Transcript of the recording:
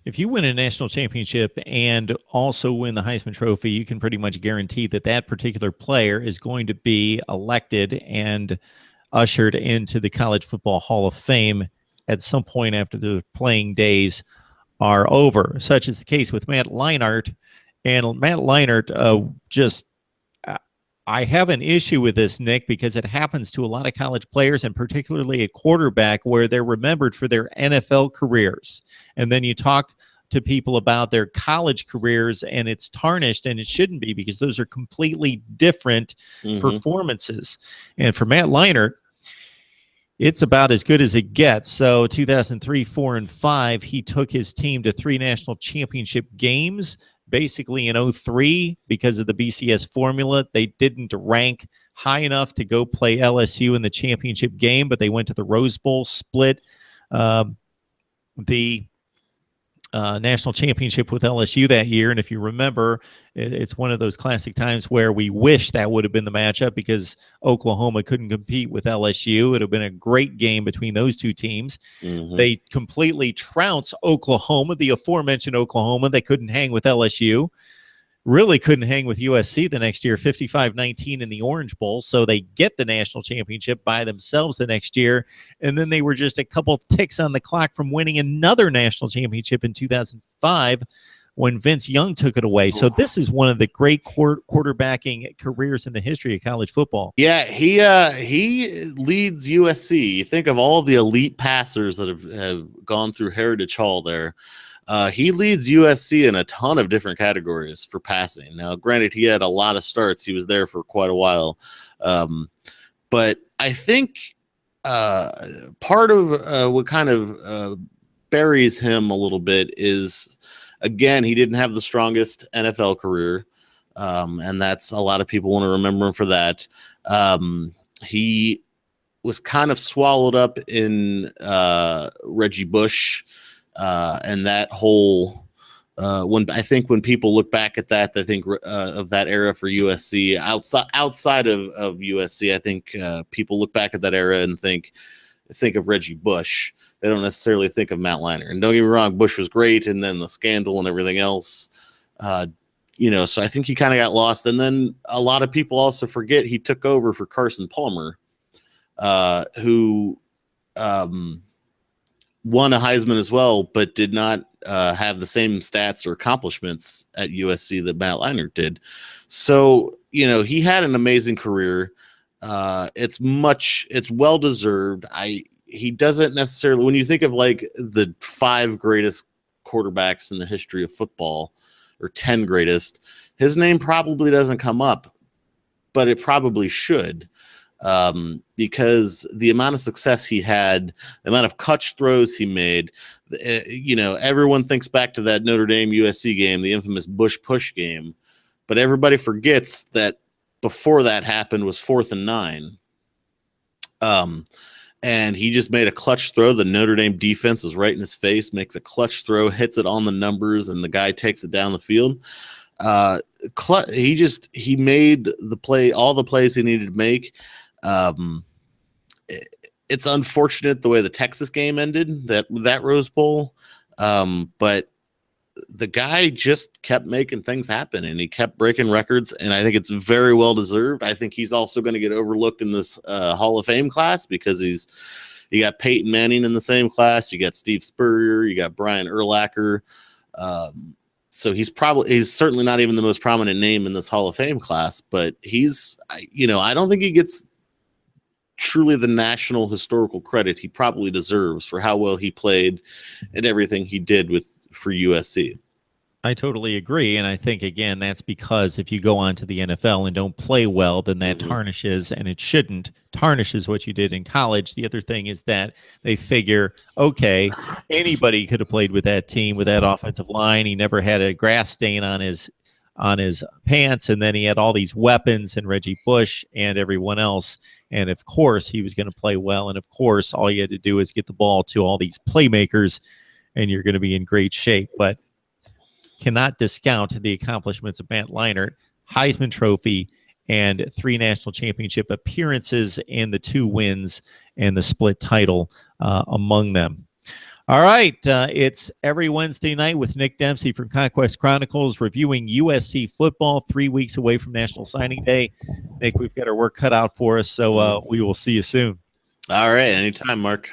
if you win a national championship and also win the Heisman Trophy, you can pretty much guarantee that that particular player is going to be elected and ushered into the College Football Hall of Fame at some point after the playing days are over. Such is the case with Matt Leinart. And Matt Leinart just I have an issue with this, Nick, because it happens to a lot of college players, and particularly a quarterback, where they're remembered for their NFL careers. And then you talk to people about their college careers, and it's tarnished, and it shouldn't be, because those are completely different performances. And for Matt Leinart, it's about as good as it gets. So 2003, 4, and 5, he took his team to 3 national championship games. Basically in 03, because of the BCS formula, they didn't rank high enough to go play LSU in the championship game, but they went to the Rose Bowl, split the national championship with LSU that year. And if you remember, it's one of those classic times where we wish that would have been the matchup, because Oklahoma couldn't compete with LSU. It would have been a great game between those two teams. They completely trounced Oklahoma, the aforementioned Oklahoma. They couldn't hang with LSU. Really couldn't hang with USC the next year, 55-19 in the Orange Bowl. So they get the national championship by themselves the next year. And then they were just a couple ticks on the clock from winning another national championship in 2005 when Vince Young took it away. So this is one of the great quarterbacking careers in the history of college football. Yeah, he leads USC. You think of all the elite passers that have gone through Heritage Hall there. He leads USC in a ton of different categories for passing. Now, granted, he had a lot of starts. He was there for quite a while. But I think part of what kind of buries him a little bit is, again, he didn't have the strongest NFL career. And that's a lot of people want to remember him for that. He was kind of swallowed up in Reggie Bush. And that whole when people look back at that, they think of that era for USC. Outside of USC, I think people look back at that era and think of Reggie Bush. They don't necessarily think of Matt Leinart. And don't get me wrong, Bush was great, and then the scandal and everything else. So I think he kind of got lost. And then a lot of people also forget he took over for Carson Palmer, who won a Heisman as well, but did not have the same stats or accomplishments at USC that Matt Leinart did. So, he had an amazing career. It's well-deserved. He doesn't necessarily, when you think of like the 5 greatest quarterbacks in the history of football, or 10 greatest, his name probably doesn't come up, but it probably should. Because the amount of success he had, the amount of clutch throws he made, everyone thinks back to that Notre Dame USC game, the infamous Bush push game, but everybody forgets that before that happened was 4th and 9. And he just made a clutch throw. The Notre Dame defense was right in his face, makes a clutch throw, hits it on the numbers, and the guy takes it down the field. He made the play, all the plays he needed to make. It's unfortunate the way the Texas game ended, that Rose Bowl. But the guy just kept making things happen, and he kept breaking records, and I think it's very well deserved. I think he's also going to get overlooked in this Hall of Fame class, because you got Peyton Manning in the same class, you got Steve Spurrier, you got Brian Urlacher. So he's certainly not even the most prominent name in this Hall of Fame class, but I don't think he gets truly the national historical credit he probably deserves for how well he played and everything he did for USC. I totally agree. And I think, again, that's because if you go on to the NFL and don't play well, then that tarnishes, and it shouldn't, tarnishes what you did in college. The other thing is that they figure, okay, anybody could have played with that team, with that offensive line. He never had a grass stain on his pants, and then he had all these weapons, and Reggie Bush and everyone else. And of course, he was going to play well. And of course, all you had to do is get the ball to all these playmakers, and you're going to be in great shape. But cannot discount the accomplishments of Matt Leinart, Heisman Trophy, and 3 national championship appearances, and the 2 wins and the split title among them. All right. It's every Wednesday night with Nick Dempsey from Conquest Chronicles reviewing USC football 3 weeks away from National Signing Day. Nick, we've got our work cut out for us, so we will see you soon. All right. Anytime, Mark.